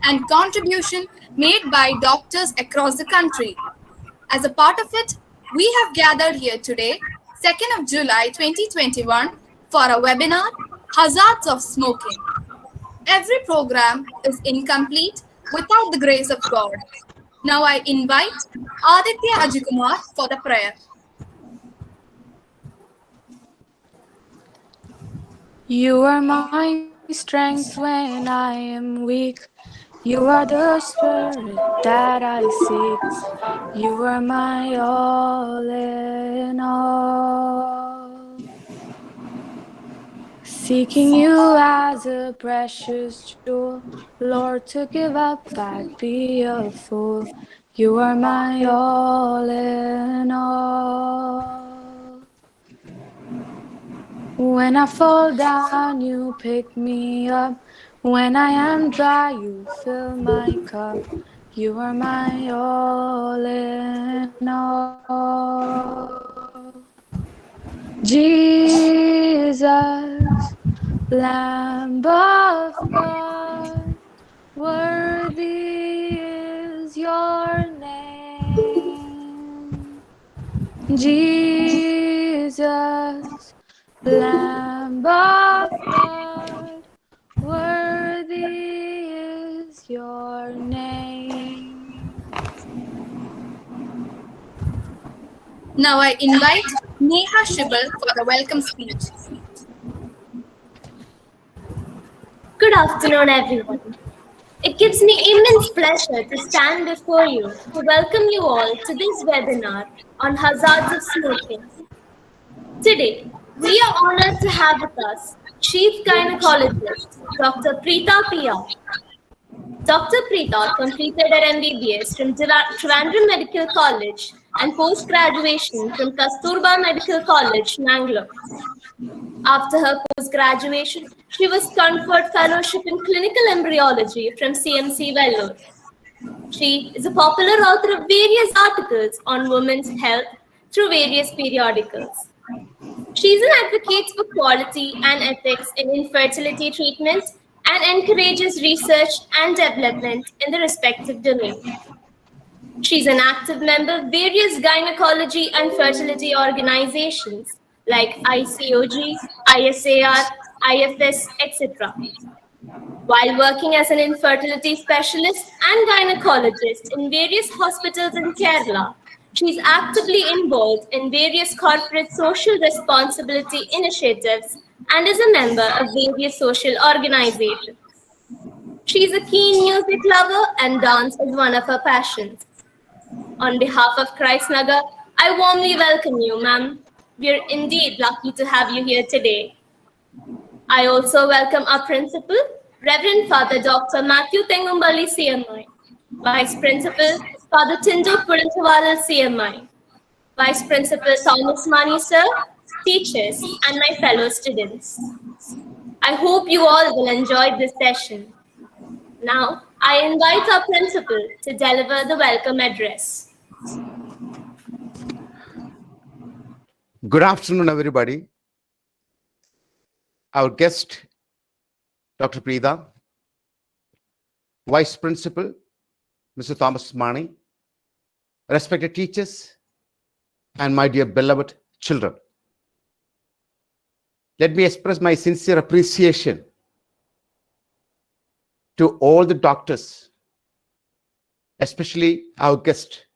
and contribution made by doctors across the country. As a part of it, we have gathered here today, 2nd of July 2021, for a webinar, Hazards of Smoking. Every program is incomplete without the grace of God. Now I invite Aditya Ajikumar for the prayer. You are my strength when I am weak. You are the spirit that I seek. You are my all in all. Seeking you as a precious jewel, Lord, to give up I'd be a fool. You are my all in all. When I fall down, you pick me up. When I am dry, you fill my cup. You are my all in all. Jesus, Lamb of God, worthy is your name. Jesus, Lamb of God, worthy is your name. Now I invite Neha Shibal for the welcome speech. Good afternoon, everyone. It gives me immense pleasure to stand before you to welcome you all to this webinar on hazards of smoking. Today, we are honored to have with us Chief Gynecologist Dr. Preetha P.R. Dr. Preetha completed her MBBS from Trivandrum Medical College and post-graduation from Kasturba Medical College, Mangalore. After her post-graduation, she was conferred fellowship in clinical embryology from CMC Vellore. She is a popular author of various articles on women's health through various periodicals. She is an advocate for quality and ethics in infertility treatment and encourages research and development in the respective domain. She is an active member of various gynecology and fertility organizations like ICOG, ISAR, IFS, etc. While working as an infertility specialist and gynecologist in various hospitals in Kerala, she is actively involved in various corporate social responsibility initiatives and is a member of various social organizations. She is a keen music lover and dance is one of her passions. On behalf of Christ Nagar, I warmly welcome you, ma'am. We are indeed lucky to have you here today. I also welcome our principal, Reverend Father Dr. Matthew Tengumbali CMI, Vice Principal Father Tindu Pudantawala CMI, Vice Principal Thomas Mani sir, teachers, and my fellow students. I hope you all will enjoy this session. Now, I invite our principal to deliver the welcome address. Good afternoon, everybody. Our guest, Dr. Preetha, Vice Principal, Mr. Thomas Mani, respected teachers, and my dear beloved children. Let me express my sincere appreciation to all the doctors, especially our guest,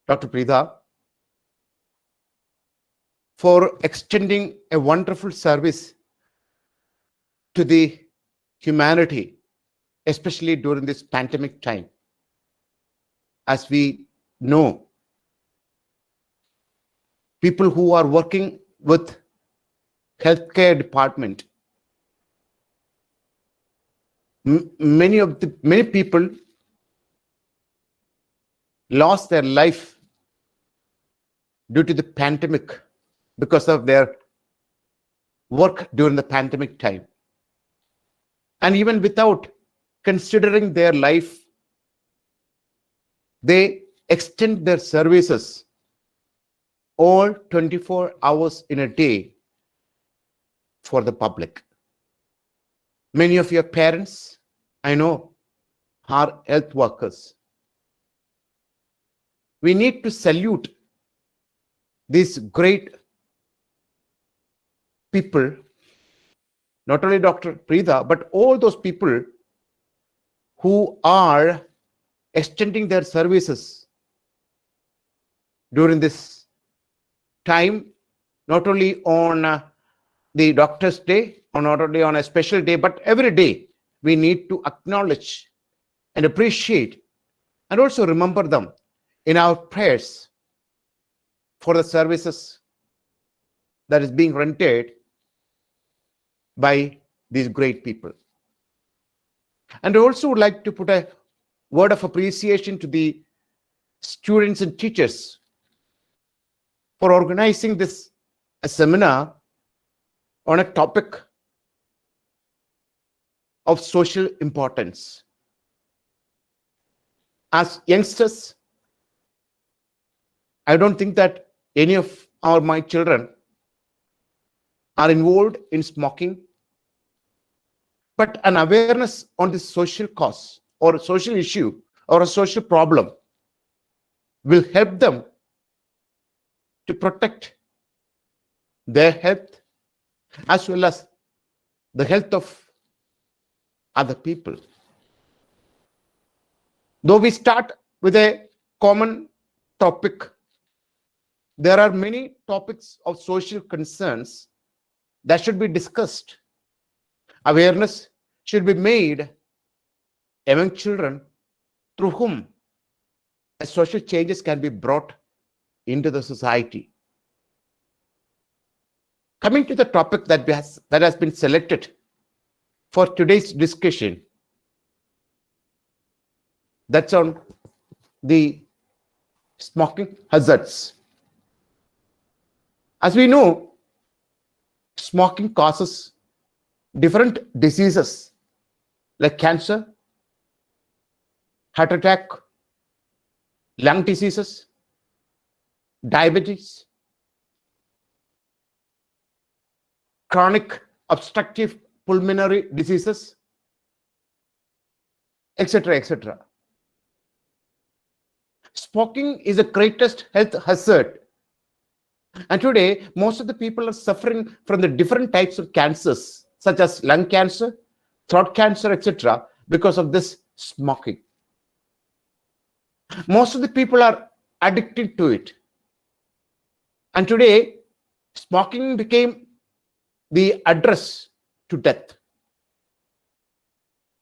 Dr. Preetha, for extending a wonderful service to the humanity, especially during this pandemic time. As we know, people who are working with healthcare department, many people lost their life due to the pandemic because of their work during the pandemic time. And even without considering their life, they extend their services all 24 hours in a day for the public. Many of your parents, I know, our health workers. We need to salute these great people, not only Dr. Preetha, but all those people who are extending their services during this time, not only on the Doctor's Day, or not only on a special day, but every day we need to acknowledge and appreciate and also remember them in our prayers for the services that is being rendered by these great people. And I also would like to put a word of appreciation to the students and teachers for organizing this a seminar on a topic of social importance. As youngsters, I don't think that any of my children are involved in smoking, but an awareness on this social cause or a social issue or a social problem will help them to protect their health as well as the health of other people. Though we start with a common topic, there are many topics of social concerns that should be discussed. Awareness should be made among children through whom social changes can be brought into the society. Coming to the topic that has been selected for today's discussion, that's on the smoking hazards. As we know, smoking causes different diseases like cancer, heart attack, lung diseases, diabetes, chronic obstructive pulmonary diseases, etc., etc. Smoking is the greatest health hazard. And today, most of the people are suffering from the different types of cancers, such as lung cancer, throat cancer, etc., because of this smoking. Most of the people are addicted to it. And today, smoking became the address to death.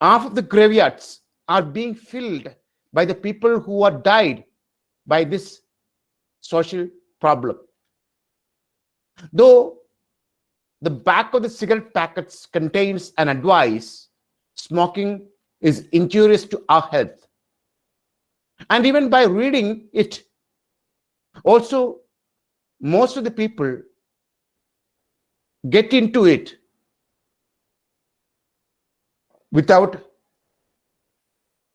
Half of the graveyards are being filled by the people who are died by this social problem. Though the back of the cigarette packets contains an advice, smoking is injurious to our health. And even by reading it, also most of the people get into it without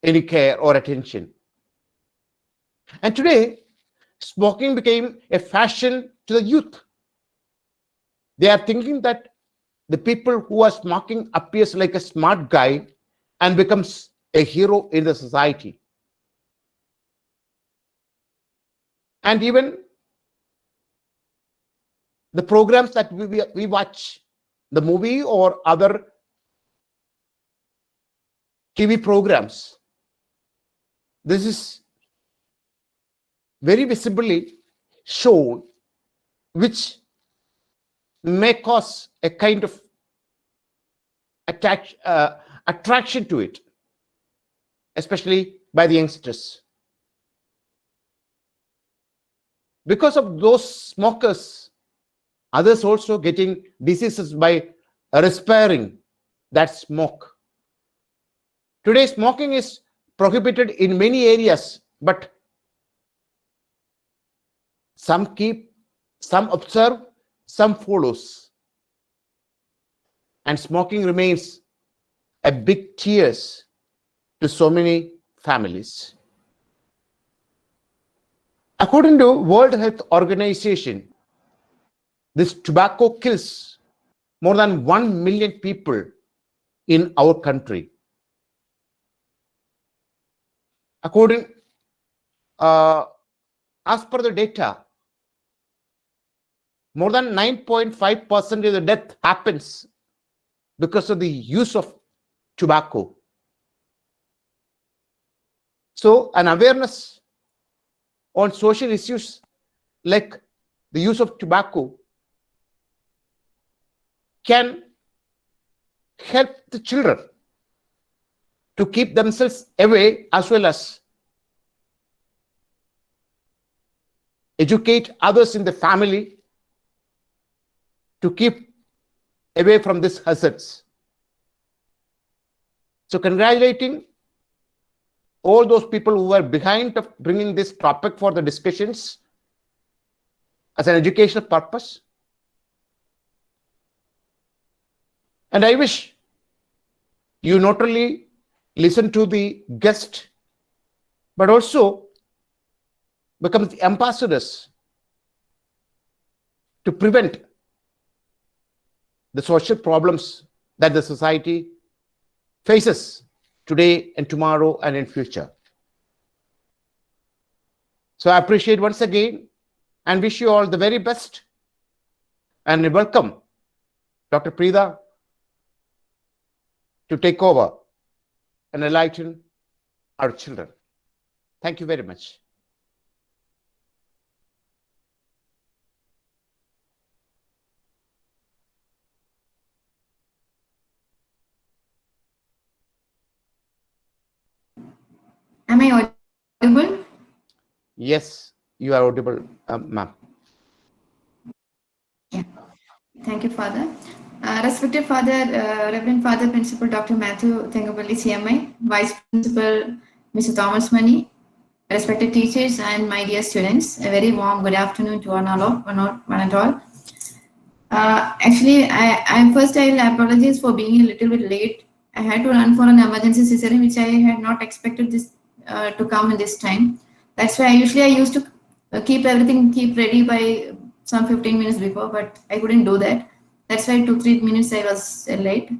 any care or attention. And today, smoking became a fashion to the youth. They are thinking that the people who are smoking appears like a smart guy and becomes a hero in the society. And even the programs that we watch, the movie or other TV programs, this is very visibly shown, which may cause a kind of attraction to it, especially by the youngsters. Because of those smokers, others also getting diseases by respiring that smoke. Today, smoking is prohibited in many areas, but some keep, some observe, some follows. And smoking remains a big tears to so many families. According to World Health Organization, this tobacco kills more than 1 million people in our country. According, uh, as per the data, more than 9.5% of the death happens because of the use of tobacco. So, an awareness on social issues like the use of tobacco can help the children to keep themselves away, as well as educate others in the family to keep away from these hazards. So, congratulating all those people who were behind of bringing this topic for the discussions as an educational purpose. And I wish you not only listen to the guest, but also become the ambassadors to prevent the social problems that the society faces today and tomorrow and in future. So I appreciate once again and wish you all the very best, and welcome Dr. Preetha to take over and enlighten our children. Thank you very much. Am I audible? Yes, you are audible, ma'am. Yeah. Thank you, Father. Respected Father, Reverend Father Principal Dr. Matthew Thengapalli CMI, Vice Principal Mr. Thomas Money, respected teachers and my dear students, a very warm good afternoon to one and all. Actually, I'll apologize for being a little bit late. I had to run for an emergency cesarean, which I had not expected this to come in this time. That's why I used to keep ready by some 15 minutes before, but I couldn't do that. That's why 2-3 minutes I was late.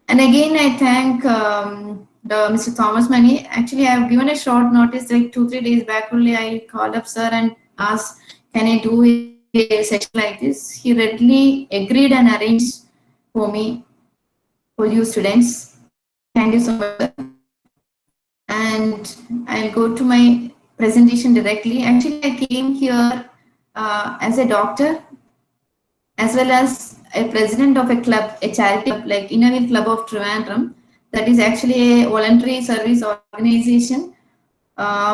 And again, I thank the Mr. Thomas Money. Actually, I have given a short notice, like 2-3 days back only. I called up sir and asked, can I do a session like this? He readily agreed and arranged for me, for you students. Thank you so much, sir. And I'll go to my presentation directly. Actually, I came here as a doctor, as well as a president of a club, a charity club, like Innovate Club of Trivandrum. That is actually a voluntary service organization,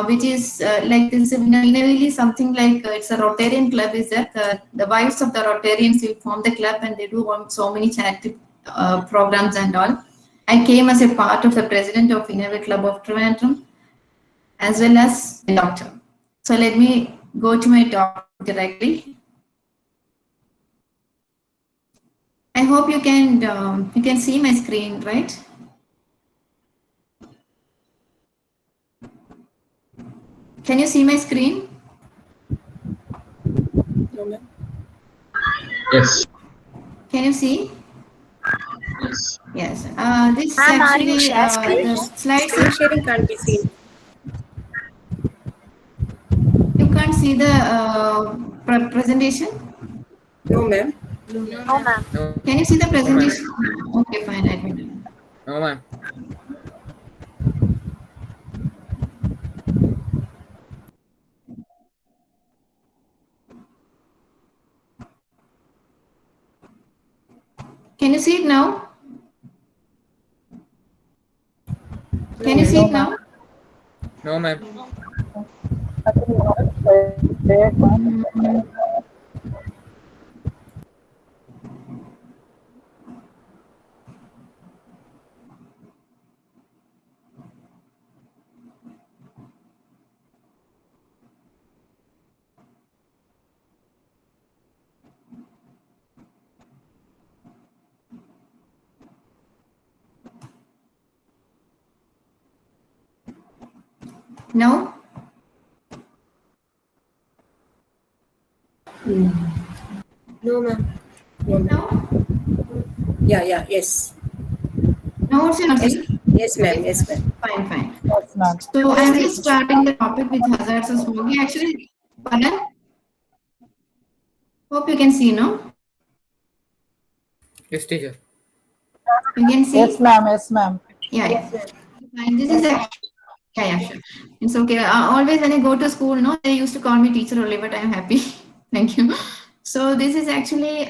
which is like this. Innovate something like it's a Rotarian club. Is that the wives of the Rotarians will form the club and they do so many charity programs and all. I came as a part of the president of Innovate Club of Trivandrum, as well as a doctor. So let me go to my talk directly. I hope you can see my screen, right? Can you see my screen? Yes. Can you see? Yes. Yes. This actually the slides. Screen sharing can't be seen. You can't see the presentation. No, ma'am. No, ma'am. No, Can you see the presentation? Okay, fine. I will. no, ma'am. Can you see it now? Can you see it now? No, ma'am. No? No, ma'am. No, ma'am. No? Yeah, yes. No, it's not. Yes, ma'am. Yes, ma'am. Fine. Yes, ma'am. So I'm just starting the topic with hazards of smoking. Actually, pardon? Hope you can see, no? Yes, teacher. You can Yes, see? ma'am. Yes, ma'am. Yeah, yeah. And this is a yeah, yeah, sure. It's okay. Always when I go to school, no, they used to call me teacher only, but I'm happy. Thank you. So this is actually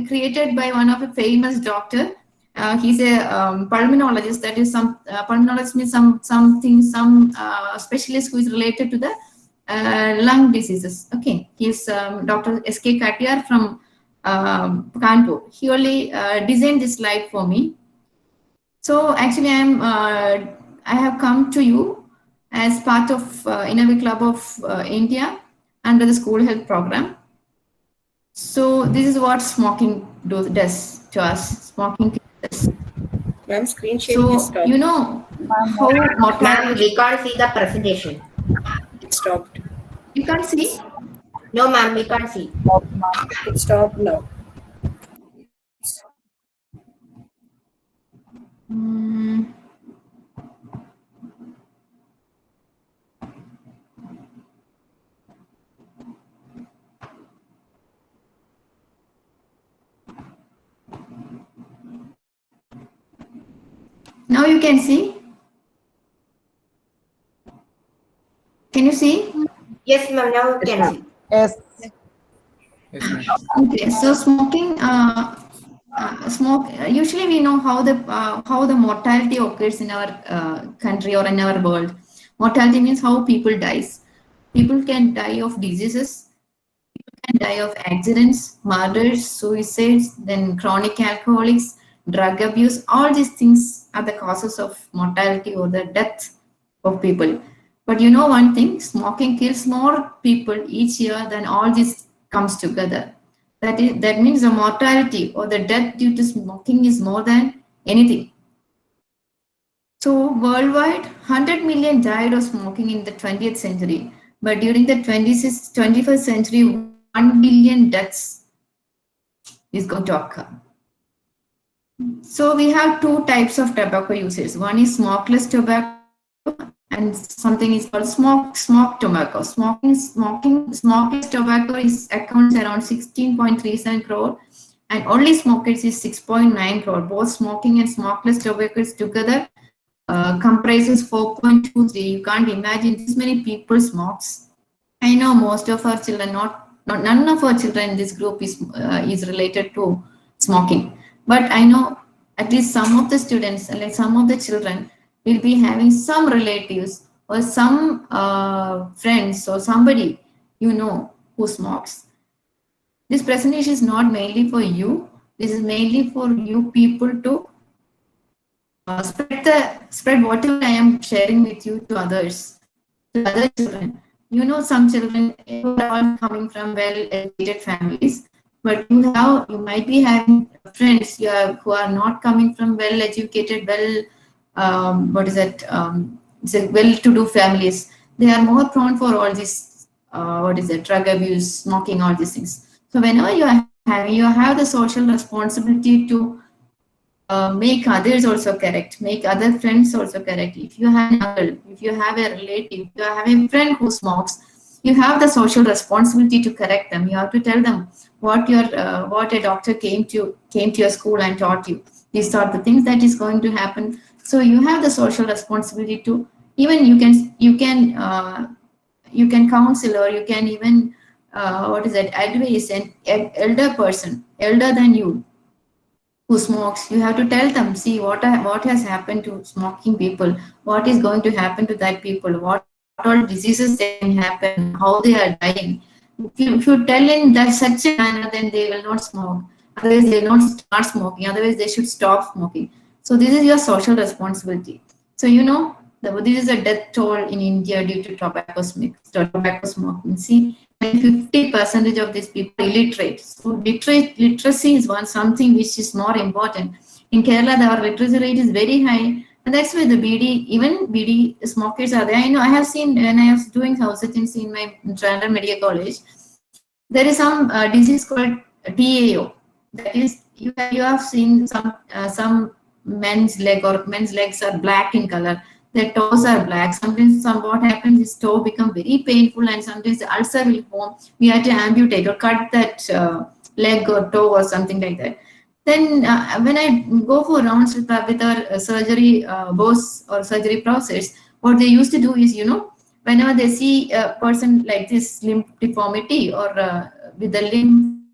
created by one of a famous doctor. He's a pulmonologist. That is some pulmonologist means some specialist who is related to the lung diseases. Okay, he's Dr. S.K. Kowdiar from Kanpur. He only designed this slide for me. So actually, I have come to you as part of Innovative Club of India under the school health program. So this is what smoking does to us. Smoking does. Ma'am, screen sharing is So you stopped. know Ma'am, how Ma'am, mortality. we can't see the presentation. It stopped. You can't see. No, ma'am, we can't see. no, ma'am. It stopped now. Mm, now you can see. Can you see? Yes, ma'am, now we can see. Yes, Yes, ma'am. Okay, so smoking, usually we know how the mortality occurs in our country or in our world. Mortality means how people dies. People can die of diseases, can die of accidents, murders, suicides, then chronic alcoholics, drug abuse. All these things are the causes of mortality or the death of people. But you know one thing, smoking kills more people each year than all this comes together. That means the mortality or the death due to smoking is more than anything. So worldwide, 100 million died of smoking in the 20th century, but during the 21st century, 1 billion deaths is going to occur. So we have two types of tobacco users. One is smokeless tobacco, and something is called smoke tobacco. Smokeless tobacco is accounts around 16.37 crore, and only smokers is 6.9 crore. Both smoking and smokeless tobaccos together comprises 4.23. You can't imagine this many people smokes. I know most of our children, not none of our children in this group is related to smoking, but I know at least some of the students, like some of the children, will be having some relatives or some friends or somebody you know who smokes. This presentation is not mainly for you. This is mainly for you people to spread whatever I am sharing with you to others, to other children. You know, some children who are all coming from well-educated families, but you might be having friends who are not coming from well-educated, what is that? Say well-to-do families. They are more prone for all this. What is it? Drug abuse, smoking, all these things. So whenever you have the social responsibility to make others also correct, make other friends also correct. If you have an uncle, if you have a relative, if you have a friend who smokes, you have the social responsibility to correct them. You have to tell them what a doctor came to your school and taught you. These are the things that is going to happen. So you have the social responsibility to even you can counsel or you can even what is that advise an elder person elder than you who smokes. You have to tell them, see what has happened to smoking people, what is going to happen to that people, what all diseases they can happen, how they are dying. If you tell in that such a manner, then they will not smoke. Otherwise, they will not start smoking. Otherwise, they should stop smoking. So this is your social responsibility. So you know, this is a death toll in India due to tobacco smoking. See, and 50% of these people are illiterate. So literacy is something which is more important. In Kerala, our literacy rate is very high, and that's why the even BD smokers are there. I know I have seen when I was doing house agency in my Trivandrum Medical College, there is some disease called TAO. That is, you have seen some men's legs are black in color. Their toes are black. Sometimes what happens is toe become very painful, and sometimes the ulcer will form. We had to amputate or cut that leg or toe or something like that. Then when I go for rounds with our surgery boss or surgery process, what they used to do is, whenever they see a person like this limb deformity or with the limb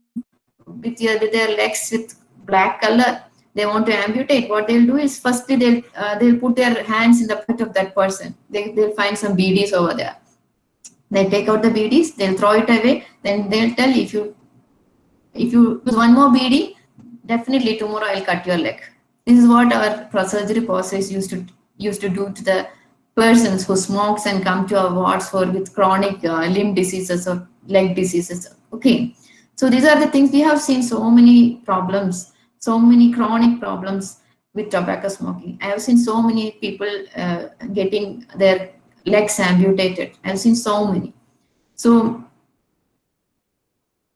with their legs with black color, they want to amputate. What they'll do is firstly they'll put their hands in the pocket of that person. They'll find some BDs over there. They take out the BDs, they'll throw it away. Then they'll tell, if you use one more BD, definitely tomorrow I'll cut your leg. This is what our surgery process used to do to the persons who smokes and come to our wards for with chronic limb diseases or leg diseases. Okay, so these are the things we have seen. So many problems, so many chronic problems with tobacco smoking. I have seen so many people getting their legs amputated. I've seen so many. So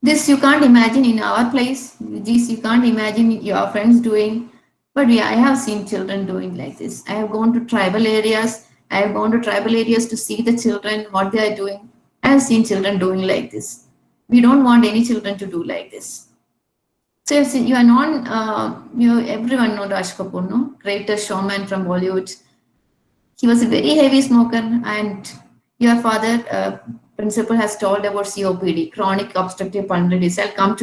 this you can't imagine in our place. This you can't imagine your friends doing. But yeah, I have seen children doing like this. I have gone to tribal areas. I have gone to tribal areas to see the children, what they are doing. I have seen children doing like this. We don't want any children to do like this. So you are non, everyone know Raj Kapoor, no? Greatest showman from Bollywood. He was a very heavy smoker, and your father, principal, has told about COPD, chronic obstructive pulmonary disease. I'll come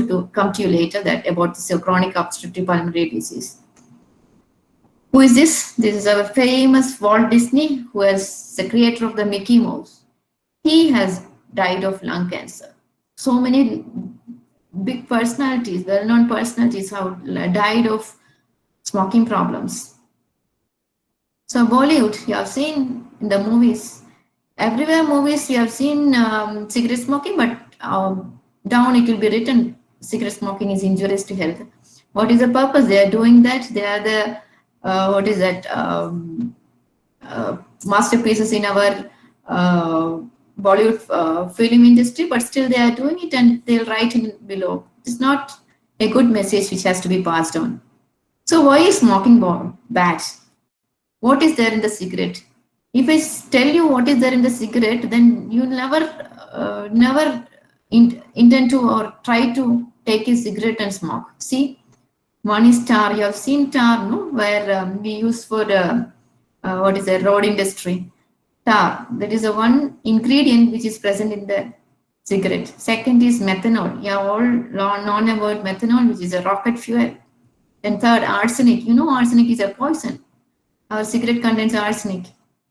to you later that about this chronic obstructive pulmonary disease. Who is this? This is our famous Walt Disney, who is the creator of the Mickey Mouse. He has died of lung cancer. So many big personalities, well-known personalities, have died of smoking problems. So Bollywood, you have seen in the movies, everywhere movies you have seen cigarette smoking, but down it will be written cigarette smoking is injurious to health. What is the purpose? They are doing that. They are the masterpieces in our Bollywood film industry, but still they are doing it and they'll write in below. It's not a good message which has to be passed on. So why is smoking bad? What is there in the cigarette? If I tell you what is there in the cigarette, then you never intend to or try to take a cigarette and smoke. See, one is tar. You have seen tar, no? Where we use for the road industry. Tar. That is the one ingredient which is present in the cigarette. Second is methanol. You have all known about methanol, which is a rocket fuel. Then third, arsenic. You know arsenic is a poison. Our cigarette contains arsenic.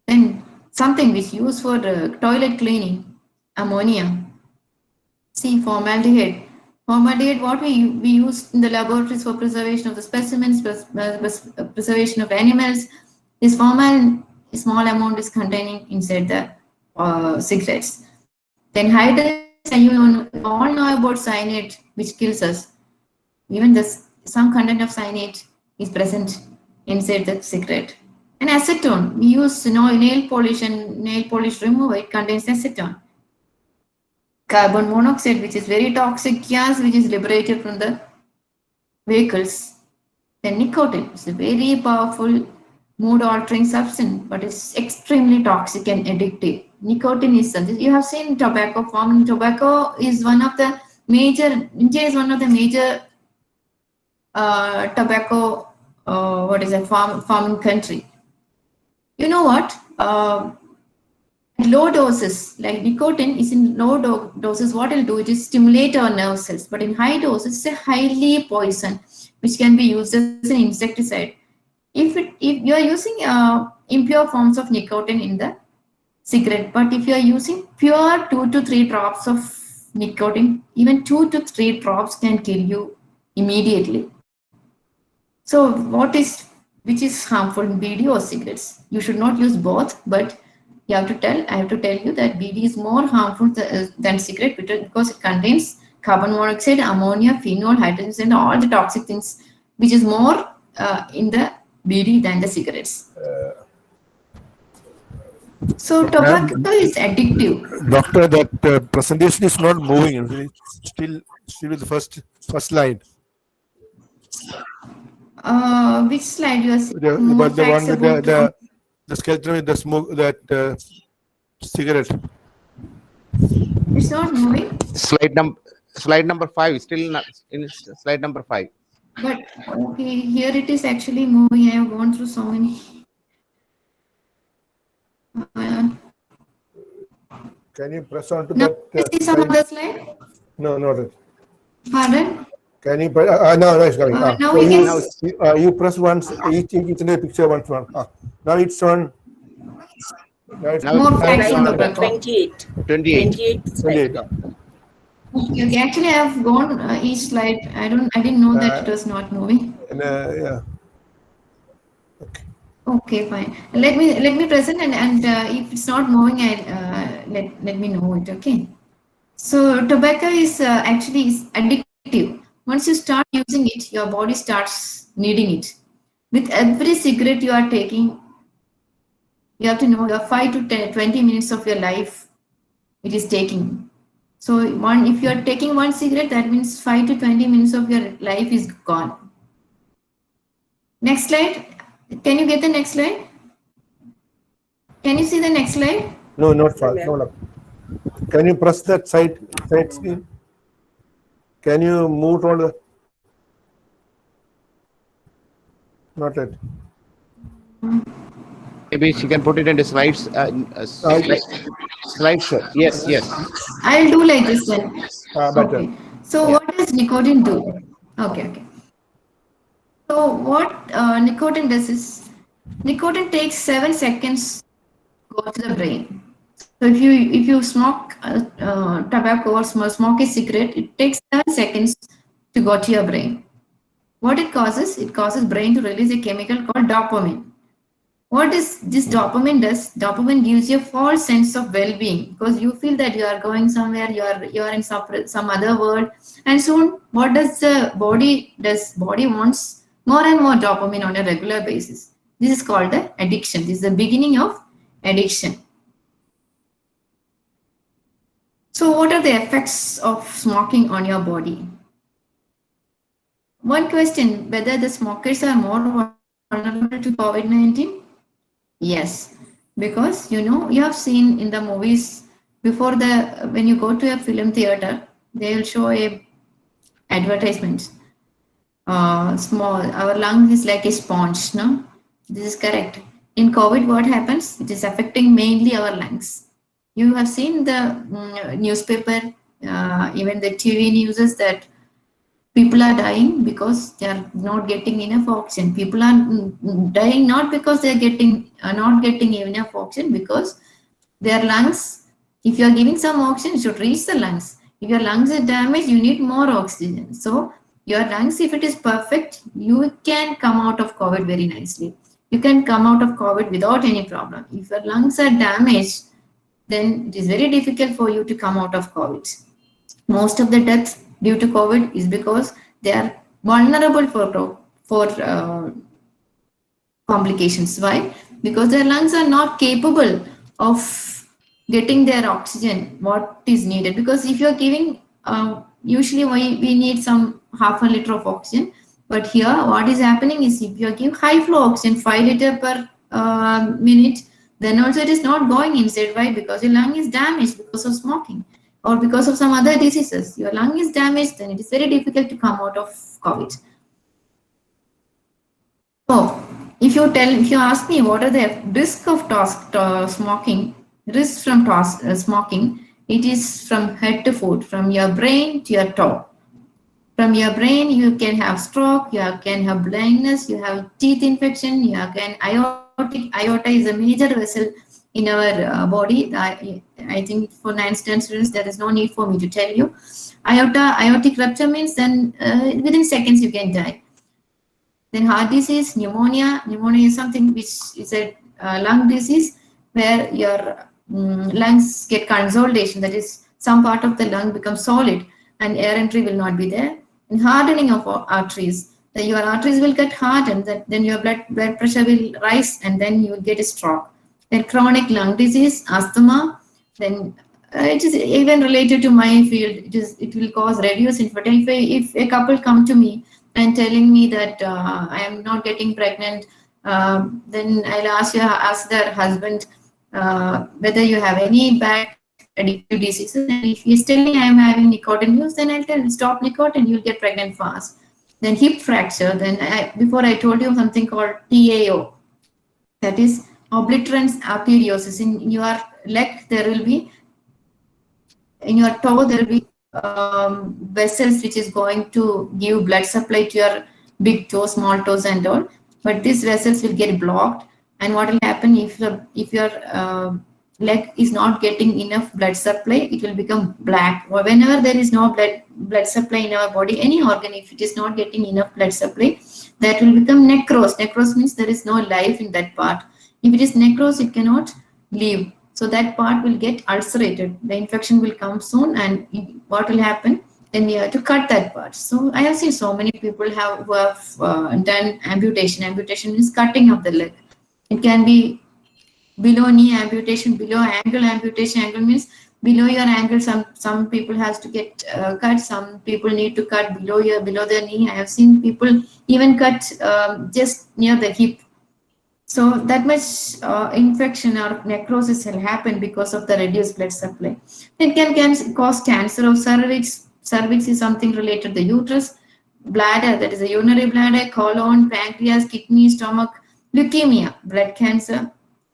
Then something which used for toilet cleaning, ammonia. See, formaldehyde. Formaldehyde, what we use in the laboratories for preservation of the specimens, preservation of animals. This formalin, a small amount is containing inside the cigarettes. Then hydrogen, you all know about cyanide, which kills us. Even some content of cyanide is present inside the cigarette. And acetone, we use nail polish and nail polish remover, it contains acetone. Carbon monoxide, which is very toxic gas, which is liberated from the vehicles. Then nicotine is a very powerful mood altering substance, but it's extremely toxic and addictive. Nicotine is something you have seen tobacco farming. Tobacco is one of the major, India is one of the major tobacco farming country. You know what? Low doses, like nicotine is in low doses, what it'll do, it is stimulate our nerve cells. But in high doses, it's a highly poison, which can be used as an insecticide. If you are using impure forms of nicotine in the cigarette, but if you are using pure 2 to 3 drops of nicotine, even 2 to 3 drops can kill you immediately. So which is harmful in BD or cigarettes? You should not use both, but I have to tell you that BD is more harmful than cigarette because it contains carbon monoxide, ammonia, phenol, hydrogen, and all the toxic things, which is more in the BD than the cigarettes. So tobacco is addictive. Doctor, that presentation is not moving. Still with the first line. Which slide you are seeing? The one with the the skeleton with the smoke, that cigarette. It's not moving. Slide number 5. Still not in slide number 5. But okay, here it is actually moving. I have gone through so many. Uh, Can you press onto now, that see some side? other slide. No, not it. Pardon? Can you press? No, it's coming. Now So we can. you press once, each in a picture once. Now it's on. Now it's Now More it's facts on in the the book. 28. 28. 28 slide. 28. Okay, okay. Actually, I have gone each slide. I didn't know that it was not moving. And, yeah. Okay, fine. Let me present, and if it's not moving, I let me know it. Okay. So tobacco is actually is addictive. Once you start using it, your body starts needing it. With every cigarette you are taking, you have to know your 5 to 10, 20 minutes of your life it is taking. So if you are taking one cigarette, that means 5 to 20 minutes of your life is gone. Next slide. Can you get the next slide? Can you see the next slide? No, not far. No. Can you press that side screen? Can you move on the? Not it. Maybe she can put it in the slides. Slideshow. Yes, yes. I'll do like this then. Better. Okay. So what does nicotine do? Okay. So what nicotine does is, nicotine takes 7 seconds to go to the brain. So if you smoke tobacco or smoke a cigarette, it takes 7 seconds to go to your brain. What it causes? It causes brain to release a chemical called dopamine. What is this dopamine does? Dopamine gives you a false sense of well-being because you feel that you are going somewhere, you are in some other world, and soon what does the body does? Body wants more and more dopamine on a regular basis. This is called the addiction. This is the beginning of addiction. So what are the effects of smoking on your body? One question, whether the smokers are more vulnerable to COVID-19? Yes, because you have seen in the movies before when you go to a film theater, they will show a advertisement. Our lungs is like a sponge, no? This is correct. In COVID, what happens? It is affecting mainly our lungs. You have seen the newspaper, even the TV news that people are dying because they are not getting enough oxygen. People are dying not because they are not getting enough oxygen, because their lungs, if you are giving some oxygen, it should reach the lungs. If your lungs are damaged, you need more oxygen. So your lungs, if it is perfect, you can come out of COVID very nicely. You can come out of COVID without any problem. If your lungs are damaged, then it is very difficult for you to come out of COVID. Most of the deaths due to COVID is because they are vulnerable for complications. Why? Because their lungs are not capable of getting their oxygen what is needed. Because if you are giving, usually we need some half a liter of oxygen, but here what is happening is if you give high flow oxygen 5 liter per minute, then also it is not going inside. Why? Because your lung is damaged because of smoking or because of some other diseases. Your lung is damaged, then it is very difficult to come out of COVID. So, if you ask me what are the risk of smoking, risk from smoking, it is from head to foot, from your brain to your toe. From your brain, you can have stroke, you can have blindness, you have teeth infection, you can aorta is a major vessel in our body. I think for 9th standard students, there is no need for me to tell you. Aortic rupture means then within seconds you can die. Then heart disease, pneumonia. Pneumonia is something which is a lung disease where your lungs get consolidation. That is, some part of the lung becomes solid and air entry will not be there. And hardening of arteries. Your arteries will get hardened. Then your blood pressure will rise and then you will get a stroke. Then chronic lung disease, asthma. Then it is even related to my field. It will cause reduced infertility. If a couple come to me and telling me that I am not getting pregnant, Then I'll ask their husband whether you have any bad addictive diseases. And if he's telling I'm having nicotine use, then I'll tell stop nicotine, you'll get pregnant fast. Then hip fracture. Then before I told you something called TAO, that is obliterans arteriosus. In your leg, there will be, in your toe, there will be vessels which is going to give blood supply to your big toe, small toes, and all. But these vessels will get blocked, and what will happen if your leg is not getting enough blood supply, it will become black. Or whenever there is no blood supply in our body, any organ, if it is not getting enough blood supply, that will become necrose. Necrose means there is no life in that part. If it is necrose, it cannot live. So that part will get ulcerated. The infection will come soon, and what will happen? Then we have to cut that part. So I have seen so many people who have done amputation. Amputation means cutting of the leg. It can be below knee amputation, below ankle amputation. Ankle means below your ankle. Some people has to get cut. Some people need to cut below the knee. I have seen people even cut just near the hip. So that much infection or necrosis will happen because of the reduced blood supply. It can cause cancer of cervix. Cervix is something related to the uterus, bladder, that is a urinary bladder, colon, pancreas, kidney, stomach, leukemia, blood cancer,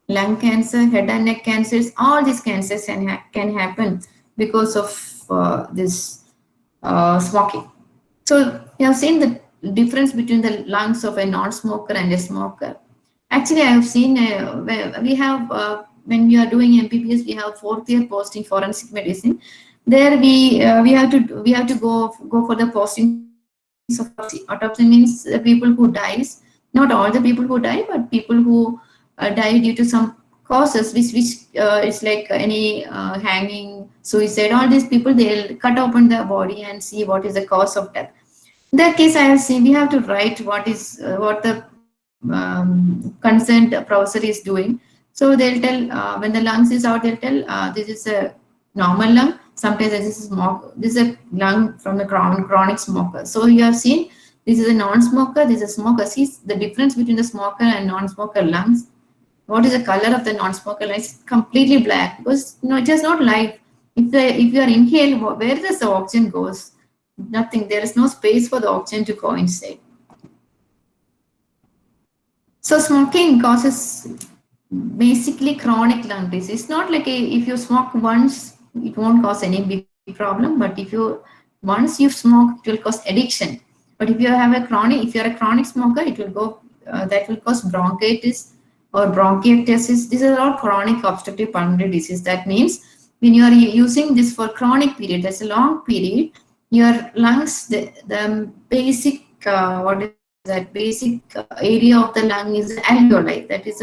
lung cancer, head and neck cancers. All these cancers can happen because of this smoking. So you have seen the difference between the lungs of a non-smoker and a smoker. Actually, I have seen we have when we are doing MPBS, we have 4th year posting forensic medicine. There we have to go for the postings of autopsy. Autopsy means the people who dies. Not all the people who die, but people who die due to some causes, which is like any hanging, suicide. All these people, they'll cut open the body and see what is the cause of death. In that case, I have seen we have to write what the concerned professor is doing. So they'll tell when the lungs is out, they'll tell this is a normal lung. Sometimes this is a lung from a chronic smoker. So you have seen this is a non-smoker, this is a smoker. See the difference between the smoker and non-smoker lungs. What is the color of the non-smoker lungs? It's completely black because it is not light. If you are inhaled, where does the oxygen goes? Nothing. There is no space for the oxygen to go inside. So smoking causes basically chronic lung disease. It's not like if you smoke once, it won't cause any big problem. But if once you smoke, it will cause addiction. But if you're a chronic smoker, it will go that will cause bronchitis or bronchiectasis. These are all chronic obstructive pulmonary disease. That means when you are using this for chronic period, that's a long period, your lungs, the basic what is that basic area of the lung is alveoli. That is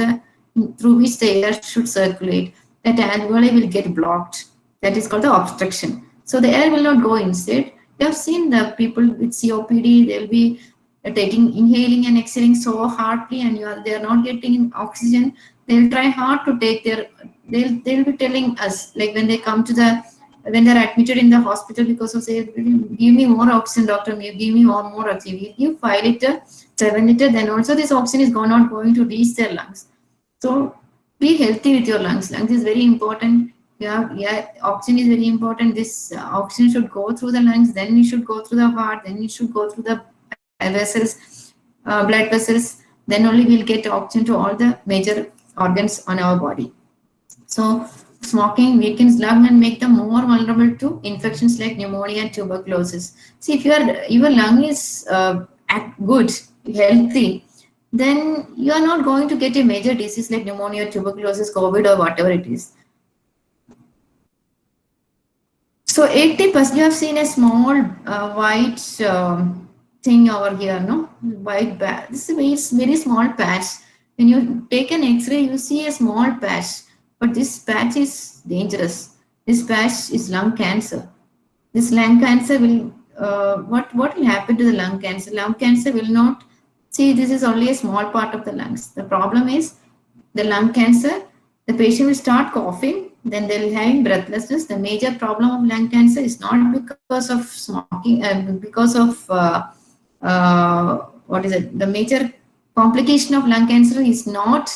through which the air should circulate. That alveoli will get blocked. That is called the obstruction. So the air will not go inside. You have seen the people with COPD, they'll be inhaling and exhaling so hardly, and they are not getting oxygen. They'll try hard to take they'll be telling us, like when they come to when they're admitted in the hospital because of say, give me more oxygen, doctor, give me more oxygen. We give 5 liter, 7 liter, then also this oxygen is not going to reach their lungs. So be healthy with your lungs. Lungs is very important. Oxygen is very important. This oxygen should go through the lungs, then it should go through the heart, then it should go through the vessels, blood vessels. Then only we'll get oxygen to all the major organs on our body. So smoking weakens lung and make them more vulnerable to infections like pneumonia and tuberculosis. See, if your lung is good, healthy, then you are not going to get a major disease like pneumonia, tuberculosis, COVID, or whatever it is. So 80%, you have seen a small white thing over here, no? White patch. This is a very small patch. When you take an X-ray, you see a small patch. But this patch is dangerous. This patch is lung cancer. This lung cancer will, what will happen to the lung cancer? Lung cancer will not, see, this is only a small part of the lungs. The problem is the lung cancer, the patient will start coughing, then they'll have breathlessness. The major problem of lung cancer is not because of smoking, because of, what is it? The major complication of lung cancer is not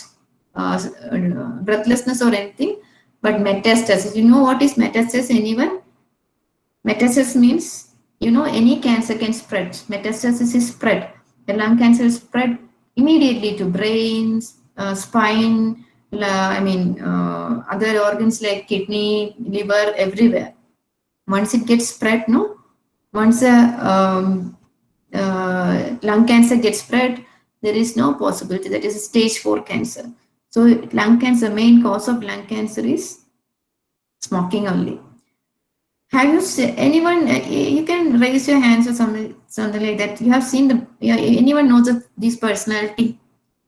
breathlessness or anything, but metastasis. You know what is metastasis? Anyone? Metastasis means, any cancer can spread. Metastasis is spread. The lung cancer is spread immediately to brains, spine, other organs like kidney, liver, everywhere. Once it gets spread, no? Once a lung cancer gets spread, there is no possibility. That is a stage 4 cancer. So lung cancer, main cause of lung cancer is smoking only. Have you seen anyone? You can raise your hands or something like that. You have seen anyone knows of this personality?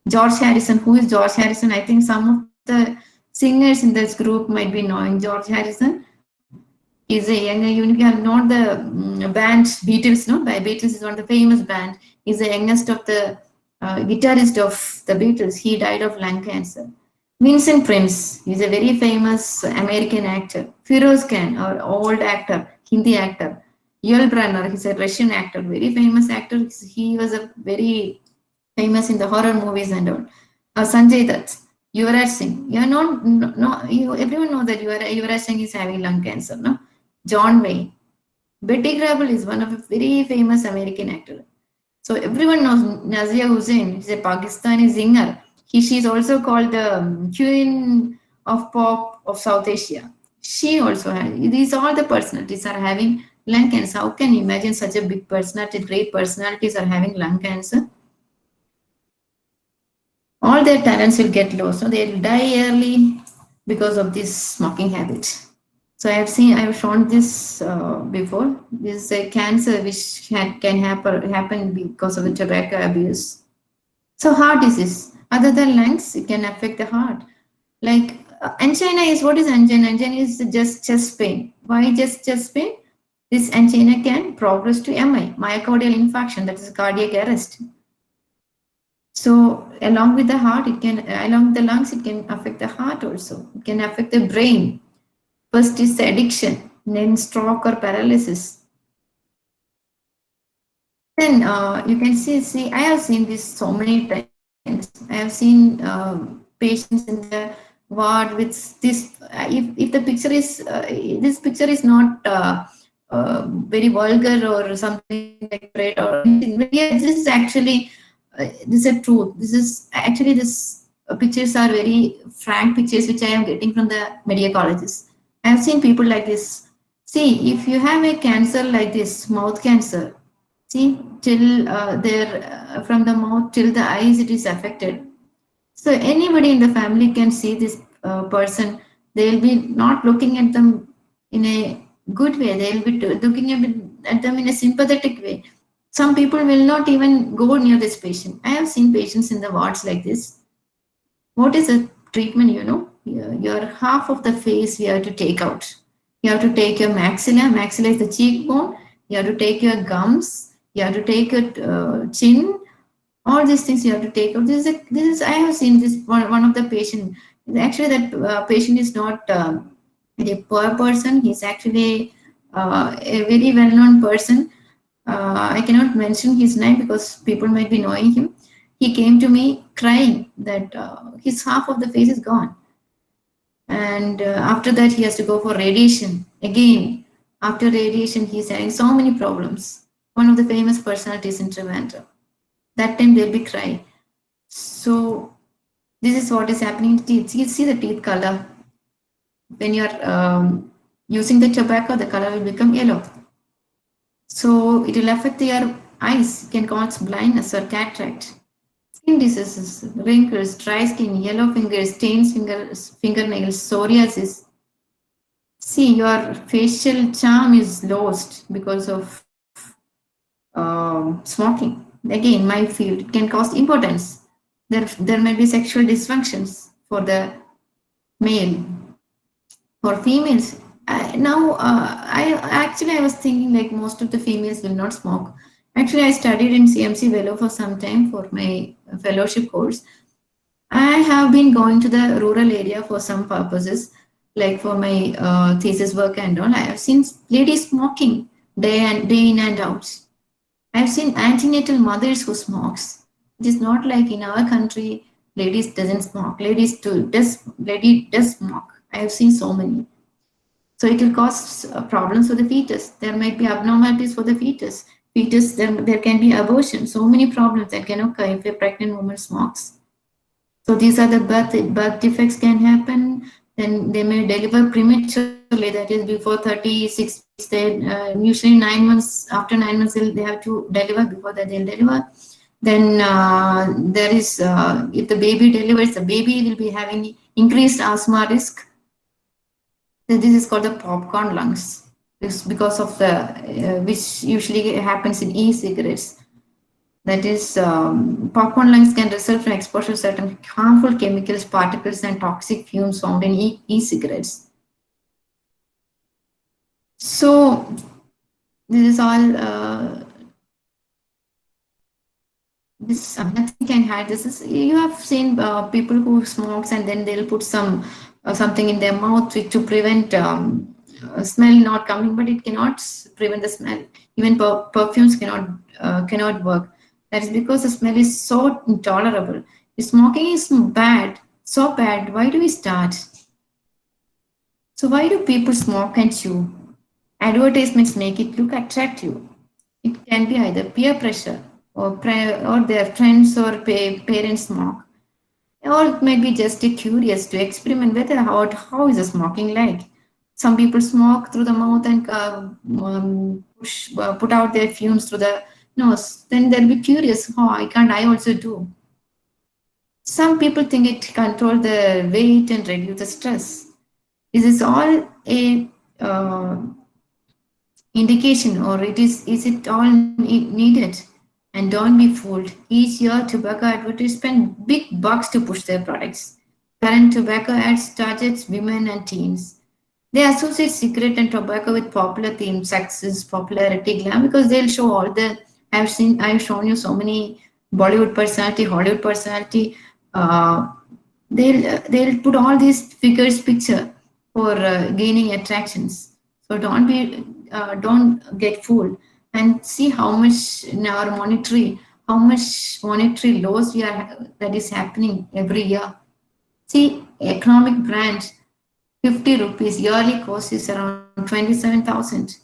George Harrison. Who is George Harrison? I think some of the singers in this group might be knowing George Harrison. Is a younger. You have known the band Beatles, no? By Beatles is one of the famous band. He's the youngest of the guitarist of the Beatles. He died of lung cancer. Vincent Prince, he's a very famous American actor. Firoz Khan, our old actor, Hindi actor. Yul Brynner, he's a Russian actor, very famous actor. He was a very famous in the horror movies and all. Sanjay Dutt, Yuvraj Singh. You know, no, everyone knows that Yuvraj Singh is having lung cancer, no? John Wayne. Betty Grable is one of a very famous American actor. So everyone knows Nazia Hussain. She's a Pakistani singer. She is also called the Queen of Pop of South Asia. She also has. These all the personalities are having lung cancer. How can you imagine such a big personality, great personalities are having lung cancer? All their talents will get lost. So they'll die early because of this smoking habit. So I have shown this before. This is a cancer which can happen because of the tobacco abuse. So heart disease, other than lungs, it can affect the heart. Like angina is, what is angina? Angina is just chest pain. Why just chest pain? This angina can progress to MI, myocardial infarction, that is cardiac arrest. So along with the heart, along with the lungs, it can affect the heart also. It can affect the brain. First is addiction, then stroke or paralysis. Then you can see, I have seen this so many times. I have seen patients in the ward with this. If the picture is, this picture is not very vulgar or something like that or anything. Yeah, this is actually, this is a truth. This pictures are very frank pictures which I am getting from the media colleges. I have seen people like this. See, if you have a cancer like this, mouth cancer, see, till from the mouth till the eyes, it is affected. So anybody in the family can see this person. They'll be not looking at them in a good way. They'll be looking at them in a sympathetic way. Some people will not even go near this patient. I have seen patients in the wards like this. What is the treatment? Your half of the face you have to take out. You have to take your maxilla. Maxilla is the cheekbone. You have to take your gums. You have to take your chin. All these things you have to take out. This is I have seen this one of the patient. Actually, that patient is not a poor person. He's actually a very well-known person. I cannot mention his name because people might be knowing him. He came to me crying that his half of the face is gone. And after that, he has to go for radiation. Again, after radiation, he's having so many problems. One of the famous personalities in Trivandrum. That time they'll be crying. So this is what is happening to teeth. You see the teeth color. When you're using the tobacco, the color will become yellow. So it will affect your eyes. It can cause blindness or cataract. Skin diseases, wrinkles, dry skin, yellow fingers, stains fingernails, psoriasis. See, your facial charm is lost because of smoking. Again, my field, it can cause impotence. There may be sexual dysfunctions for the male. For females, I was thinking like most of the females will not smoke. Actually, I studied in CMC Velo for some time for my fellowship course. I have been going to the rural area for some purposes, like for my thesis work and all. I have seen ladies smoking day in and out. I've seen antenatal mothers who smokes. It is not like in our country, ladies doesn't smoke. Lady does smoke. I have seen so many. So it will cause problems for the fetus. There might be abnormalities for the fetus. There can be abortion. So many problems that can occur if a pregnant woman smokes. So these are the birth defects can happen. Then they may deliver prematurely. That is before 36 weeks. They usually 9 months. After 9 months, they have to deliver. Before that, they'll deliver. Then there is if the baby delivers, the baby will be having increased asthma risk. So this is called the popcorn lungs. This because of the which usually happens in e-cigarettes. That is, popcorn lungs can result from exposure to certain harmful chemicals, particles, and toxic fumes found in e-cigarettes. So this is all. This nothing can hide. This is you have seen people who smokes and then they'll put something in their mouth to prevent smell not coming, but it cannot prevent the smell. Even perfumes cannot work. That is because the smell is so intolerable. If smoking is bad, so bad. Why do we start? So why do people smoke and chew? Advertisements make it look attractive. It can be either peer pressure or their friends or parents smoke, or it might be just a curious to experiment whether how is the smoking like. Some people smoke through the mouth and put out their fumes through the nose. Then they'll be curious, oh, I can't I also do. Some people think it control the weight and reduce the stress. This is all a indication, or is it all needed? And don't be fooled. Each year, tobacco advertisers spend big bucks to push their products. Current tobacco ads targets women and teens. They associate cigarette and tobacco with popular themes, success, popularity, glam, because they'll show all the. I've shown you so many Bollywood personality, Hollywood personality. Uh, they'll put all these figures picture for gaining attractions. So don't get fooled and see how much in our monetary loss we are that is happening every year. See, economic brand 50 rupees yearly cost is around 27,000.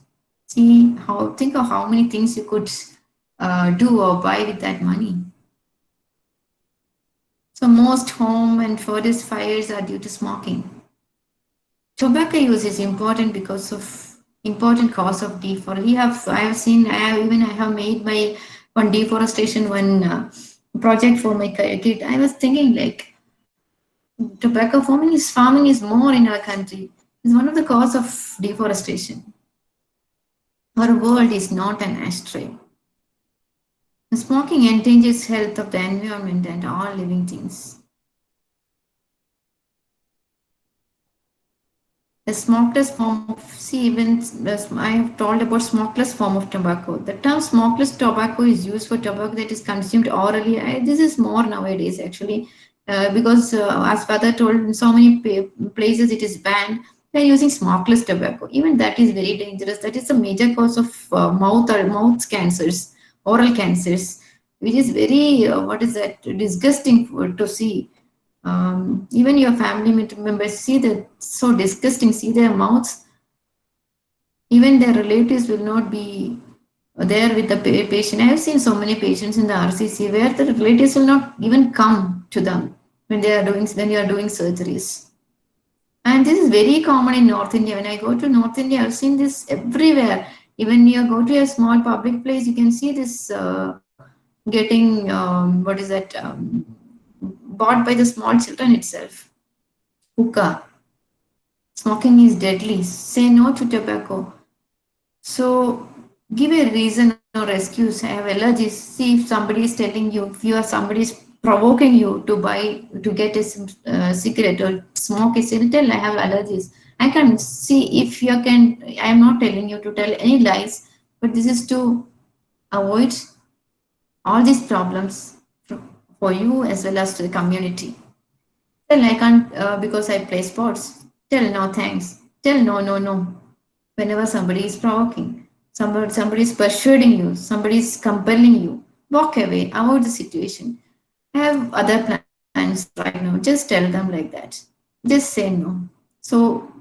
See how think of how many things you could do or buy with that money. So most home and forest fires are due to smoking. Tobacco use is important because of important cause of deforestation. I have made my one deforestation project for my kid. I was thinking like tobacco farming is more in our country. It's one of the cause of deforestation. Our world is not an ashtray. Smoking endangers health of the environment and all living things. The smokeless form of even I have told about smokeless form of tobacco. The term smokeless tobacco is used for tobacco that is consumed orally. This is more nowadays actually, because as father told, in so many places it is banned. They are using smokeless tobacco. Even that is very dangerous. That is a major cause of mouth cancers, oral cancers, which is very what is that disgusting to see. Even your family members see that so disgusting, see their mouths. Even their relatives will not be there with the patient. I have seen so many patients in the RCC where the relatives will not even come to them when you are doing surgeries. And this is very common in North India. When I go to North India, I've seen this everywhere. Even you go to a small public place, you can see this getting what is that bought by the small children itself. Hookah. Smoking is deadly. Say no to tobacco. So give a reason or excuse. I have allergies. See if somebody is telling you, if somebody is provoking you to get a cigarette or smoke a cigarette, tell I have allergies. I can see if you can. I am not telling you to tell any lies, but this is to avoid all these problems for you as well as to the community. Tell I can't because I play sports. Tell no thanks. Tell no, no, no. Whenever somebody is provoking, somebody is persuading you, somebody is compelling you, walk away, avoid the situation. have other plans right now. Just tell them like that. Just say no. So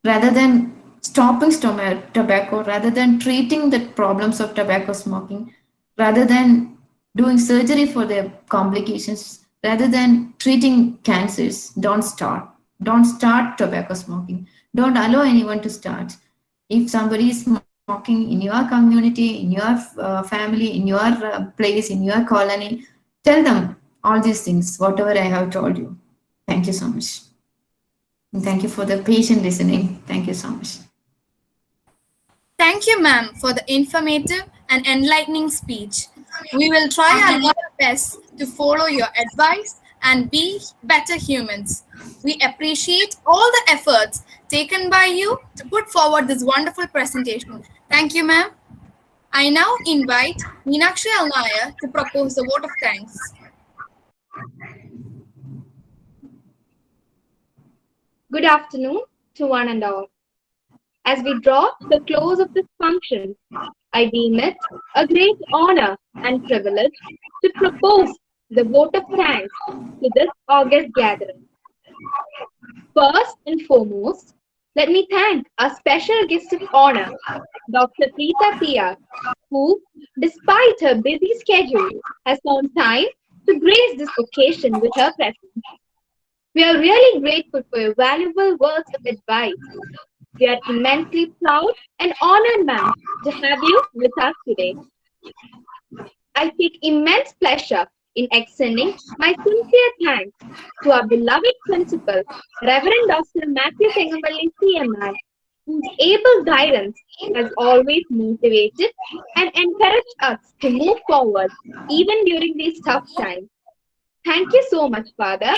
rather than stopping tobacco, rather than treating the problems of tobacco smoking, rather than doing surgery for their complications, rather than treating cancers, don't start. Don't start tobacco smoking. Don't allow anyone to start. If somebody is smoking in your community, in your family, in your place, in your colony, tell them all these things, whatever I have told you. Thank you so much. And thank you for the patient listening. Thank you so much. Thank you, ma'am, for the informative and enlightening speech. We will try our level best to follow your advice and be better humans. We appreciate all the efforts taken by you to put forward this wonderful presentation. Thank you, ma'am. I now invite Meenakshi Alnaya to propose the vote of thanks. Good afternoon to one and all. As we draw to the close of this function, I deem it a great honor and privilege to propose the vote of thanks to this August gathering. First and foremost, let me thank our special guest of honor, Dr. Preetha PR, who, despite her busy schedule, has found time to grace this occasion with her presence. We are really grateful for your valuable words of advice. We are immensely proud and honored, ma'am, to have you with us today. I take immense pleasure in extending my sincere thanks to our beloved principal, Reverend Dr. Matthew Tengamalli CMI, whose able guidance has always motivated and encouraged us to move forward even during these tough times. Thank you so much, Father.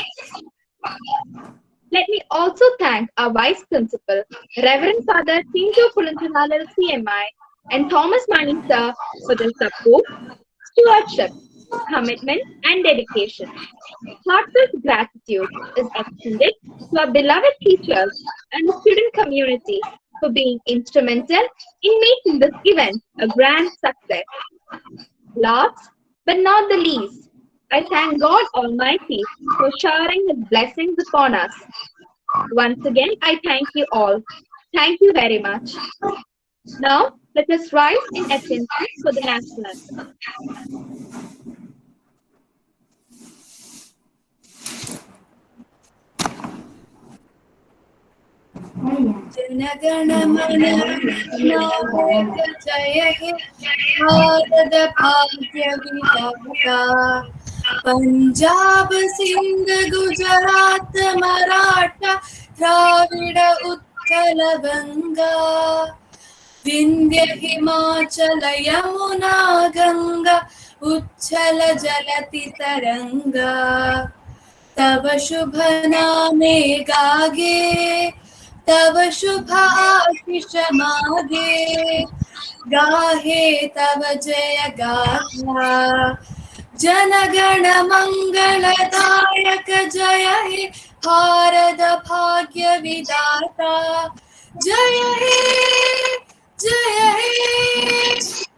Let me also thank our Vice Principal, Reverend Father Tinto Pulantanalal CMI, and Thomas Mani Sir for their support, stewardship, commitment, and dedication. Heartfelt gratitude is extended to our beloved teachers and the student community for being instrumental in making this event a grand success. Last but not the least, I thank God Almighty for showering His blessings upon us. Once again, I thank you all. Thank you very much. Now, let us rise in attention for the national anthem. Jana Gana Mana नायक जय हे भारत भाग्य विधाता पंजाब सिंध गुजरात मराठा द्राविड उत्कल गंगा विंध्य हिमाचल यमुना गंगा उच्छल जलति तरंगा तव शुभ नामे गागे तव शुभ आशीष मागे गाहे तव जय गाथा जनगण मंगलदायक जय हे भारत भाग्य विधाता जय हे जय हे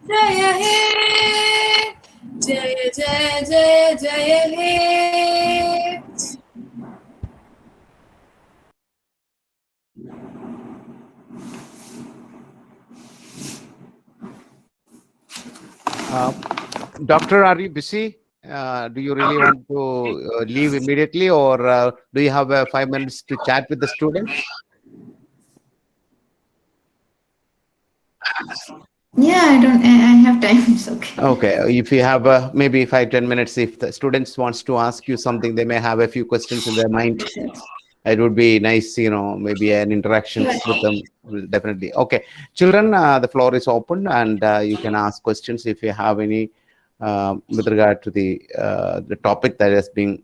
जय हे जय जय जय जय हे Doctor, are you busy? Do you really want to leave immediately, or do you have 5 minutes to chat with the students? Yeah, I have time. It's okay. Okay, if you have maybe 5-10 minutes, if the students wants to ask you something, they may have a few questions in their mind. It would be nice, maybe an interaction with them. Definitely. Okay, children, the floor is open, and you can ask questions if you have any with regard to the topic that has been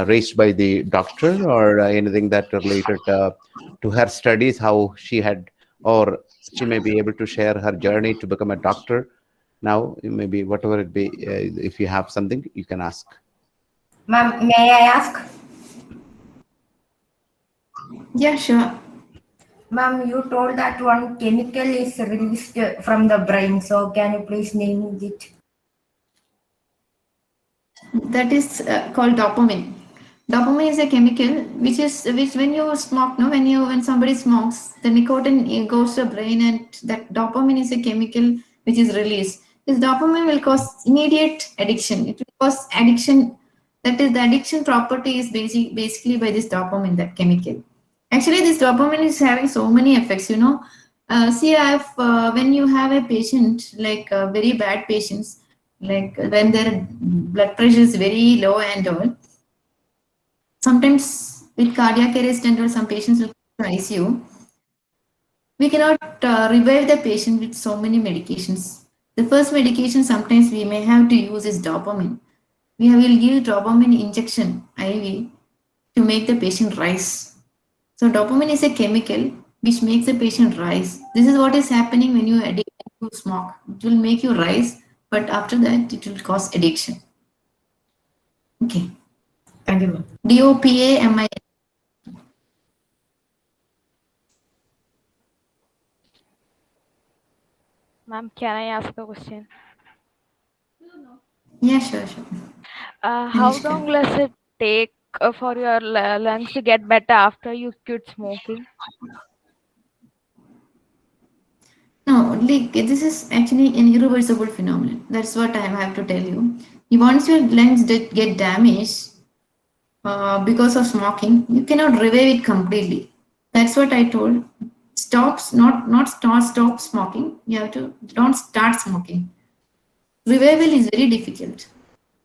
raised by the doctor, or anything that related to her studies, how she had, or she may be able to share her journey to become a doctor. Now, maybe whatever it be, if you have something, you can ask. Ma'am, may I ask? Yeah, sure. Ma'am, you told that one chemical is released from the brain. So can you please name it? that is called dopamine. Dopamine is a chemical which when you smoke, no, when somebody smokes, the nicotine goes to the brain, and that dopamine is a chemical which is released. This dopamine will cause immediate addiction. It will cause addiction. That is, the addiction property is basically by this dopamine, that chemical. Actually, this dopamine is having so many effects. See, when you have a patient like very bad patients, like when their blood pressure is very low and all, sometimes with cardiac arrest and all, some patients will come to ICU. We cannot revive the patient with so many medications. The first medication sometimes we may have to use is dopamine. We will give dopamine injection IV to make the patient rise. So dopamine is a chemical which makes the patient rise. This is what is happening when you addict to smoke. It will make you rise, but after that it will cause addiction. Okay. Thank you, ma'am. DOPAMI. Ma'am, can I ask a question? Yeah, sure. How Anishka. long does it take for your lungs to get better after you quit smoking? No, like this is actually an irreversible phenomenon. That's what I have to tell you. Once your lungs did get damaged because of smoking, you cannot revive it completely. That's what I told. Stop smoking. You have to don't start smoking. Revival is very difficult.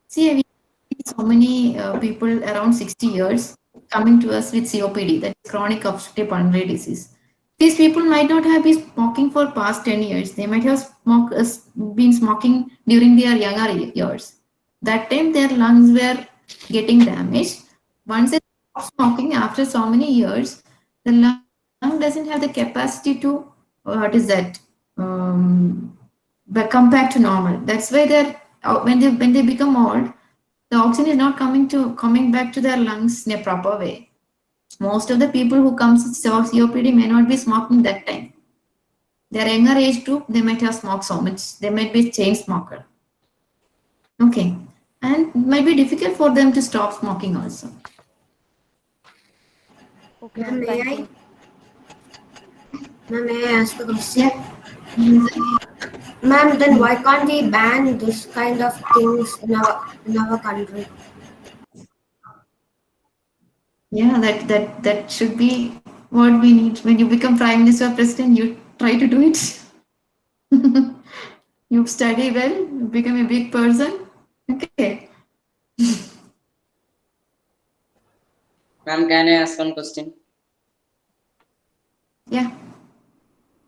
See, we see so many people around 60 years coming to us with COPD, that is chronic obstructive pulmonary disease. These people might not have been smoking for past 10 years. They might have been smoking during their younger years. That time their lungs were getting damaged. Once they stop smoking after so many years, the lung doesn't have the capacity to, what is that, um, come back to normal. That's why when they become old, the oxygen is not coming back to their lungs in a proper way. Most of the people who comes with COPD may not be smoking that time. Their younger age group, they might have smoked so much. They might be a chain smoker. Okay, and it might be difficult for them to stop smoking also. Okay, Ma'am, ma'am. may Thank I? you. Ma'am, may I ask a question? Yeah. Ma'am, then why can't we ban this kind of things in our country? Yeah, that should be what we need. When you become prime minister or president, you try to do it. You study well, you become a big person. Okay. Ma'am, can I ask one question? Yeah.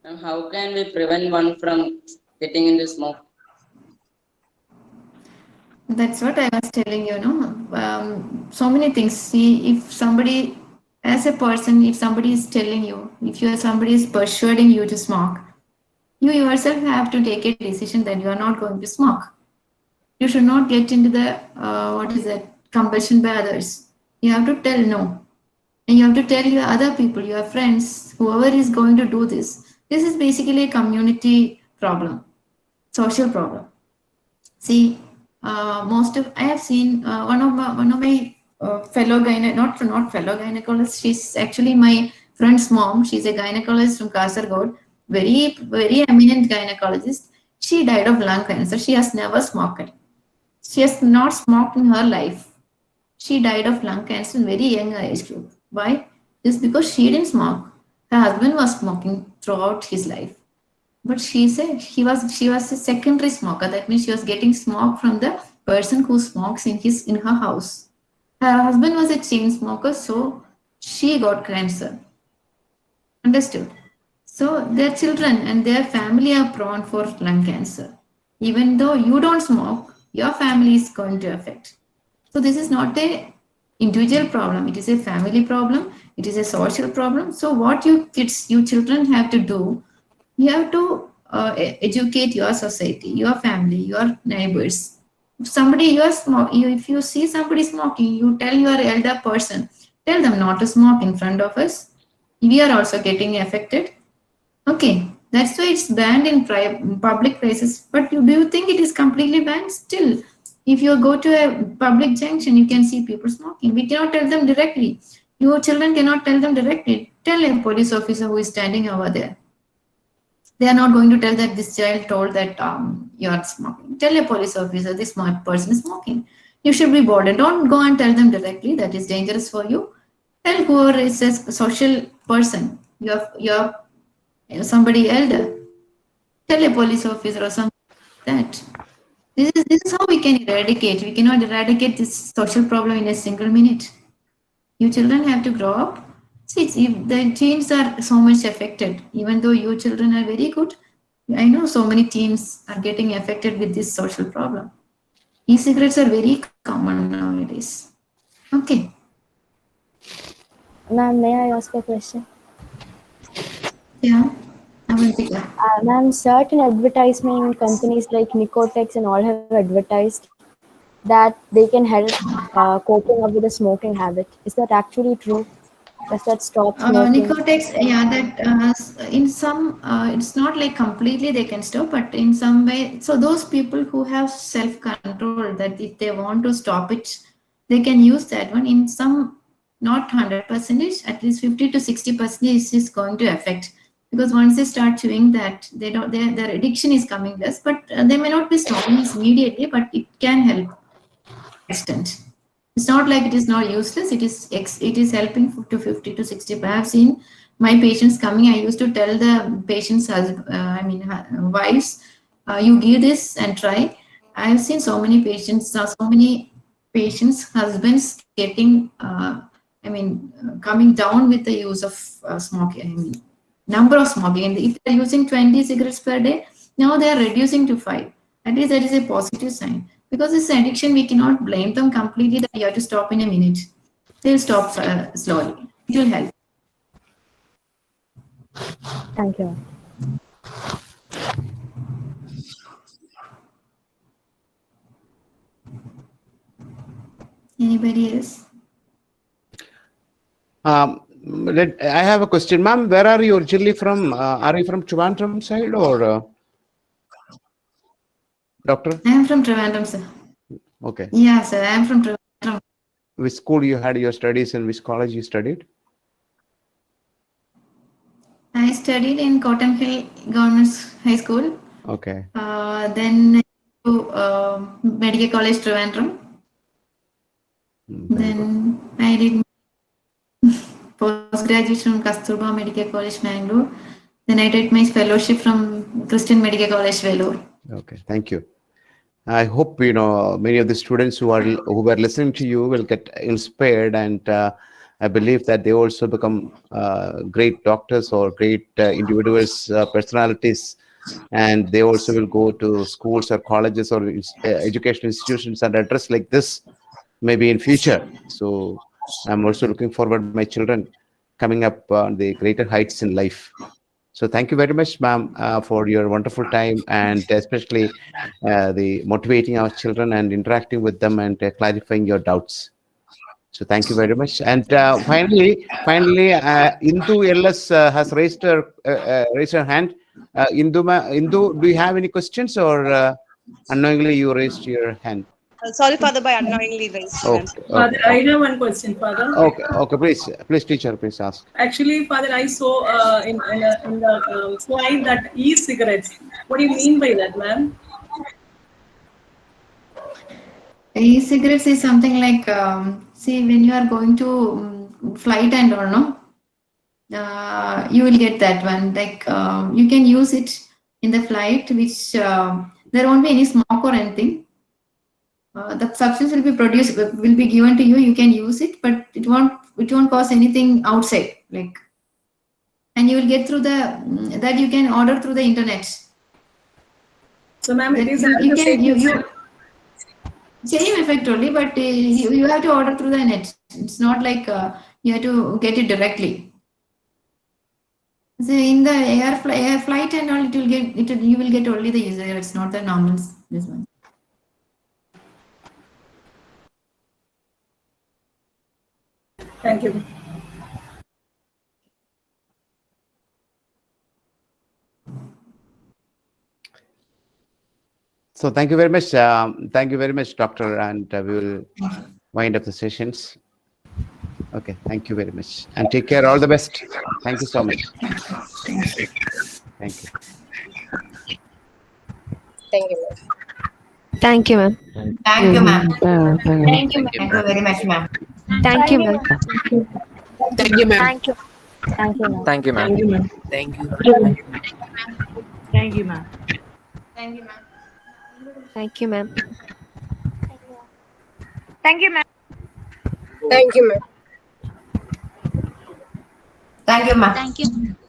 Ma'am, how can we prevent one from getting into smoke? That's what I was telling you, no? So many things. See, if somebody, as a person, if somebody is telling you, if somebody is persuading you to smoke, you yourself have to take a decision that you are not going to smoke. You should not get into the, what is that, compulsion by others. You have to tell no. And you have to tell your other people, your friends, whoever is going to do this. This is basically a community problem, social problem. See, most of I have seen one of my fellow not fellow gynecologist. She's actually my friend's mom. She's a gynecologist from Kasargod, very eminent gynecologist. She died of lung cancer. She has never smoked. She has not smoked in her life. She died of lung cancer in very young age group. Why? Just because she didn't smoke. Her husband was smoking throughout his life. But she said she was a secondary smoker. That means she was getting smoke from the person who smokes in her house. Her husband was a chain smoker, so she got cancer. Understood? So their children and their family are prone for lung cancer. Even though you don't smoke, your family is going to affect. So this is not a individual problem. It is a family problem. It is a social problem. So what you children have to do, you have to educate your society, your family, your neighbors. If you see somebody smoking, you tell your elder person, tell them not to smoke in front of us. We are also getting affected. Okay, that's why it's banned in public places. But do you think it is completely banned? Still, If you go to a public junction, you can see people smoking. We cannot tell them directly. Your children cannot tell them directly. Tell a police officer who is standing over there. They are not going to tell that this child told that you are smoking. Tell a police officer this person is smoking. You should be bothered. Don't go and tell them directly. That is dangerous for you. Tell whoever is a social person. You're somebody elder. Tell a police officer or something like that. This is how we can eradicate. We cannot eradicate this social problem in a single minute. You children have to grow up. See, if the teens are so much affected, even though you children are very good, I know so many teens are getting affected with this social problem. E-cigarettes are very common nowadays. Okay. Ma'am, may I ask a question? Yeah. Avantika. Ma'am, certain advertisement companies like Nicotex and all have advertised that they can help coping up with a smoking habit. Is that actually true? Does that stop smoking? Nicotex, yeah, that in some, it's not like completely they can stop, but in some way, so those people who have self control, that if they want to stop it, they can use that one. In some, not 100%, at least 50 to 60% is going to affect, because once they start chewing that, they don't, their addiction is coming less, but they may not be stopping immediately, but it can help extent. It's not like it is not useless. It is helping to 50 to 60. I have seen my patients coming. I used to tell the patients, wives, you give this and try. I have seen so many patients, husbands getting, coming down with the use of smoking. Number of smoking. And if they're using 20 cigarettes per day, now they are reducing to 5. At least that is a positive sign. Because this addiction, we cannot blame them completely that you have to stop in a minute. They'll stop slowly. It will help. Thank you. Anybody else? I have a question, ma'am. Where are you originally from? Are you from Trivandrum side or doctor? I am from Trivandrum, sir. Okay. Yeah, sir. I am from Trivandrum. Which school you had your studies and which college you studied? I studied in Cotton Hill Government High School. Okay. Then to Medical College Trivandrum. Then I did post-graduation from Kasturba Medical College, Mangalore. Then I did my fellowship from Christian Medical College, Vellore. Okay, thank you. I hope many of the students who were listening to you will get inspired, and I believe that they also become great doctors or great individuals, personalities, and they also will go to schools or colleges or educational institutions and address like this maybe in future. So I'm also looking forward to my children coming up on the greater heights in life. So thank you very much, ma'am, for your wonderful time, and especially the motivating our children and interacting with them and clarifying your doubts. So thank you very much. And finally, Indu LS has raised her hand. Indu, do you have any questions, or unknowingly you raised your hand? Sorry, Father, by unknowingly raised hand. Okay, Father, I have one question, Father. Okay, please, teacher, please ask. Actually, Father, I saw in the slide that e-cigarettes. What do you mean by that, ma'am? E-cigarettes is something like, see, when you are going to flight and all, no? You will get that one. Like, you can use it in the flight, which there won't be any smoke or anything. The substance will be produced, will be given to you. You can use it, but it won't cause anything outside. Like, and you will get through that you can order through the internet. So, ma'am, it is same effect only, but you have to order through the net. It's not like you have to get it directly. So in the air flight and all, you will get only the user. It's not the normal this one. Thank you. So thank you very much. Thank you very much, doctor. And we will wind up the sessions. Okay. Thank you very much. And take care. All the best. Thank you so much. Thank you. Thank you, ma'am. Thank you, ma'am. Thank you, ma'am. Thank you, ma'am. Thank you very much, ma'am. Thank you, ma'am. Thank you, ma'am. Thank you. Thank you, ma'am. Thank you, ma'am. Thank you, ma'am. Thank you. Thank you, ma'am. Thank you, ma'am. Thank you, ma'am. Thank you, ma'am. Thank you, ma'am. Thank you, ma'am. Thank you.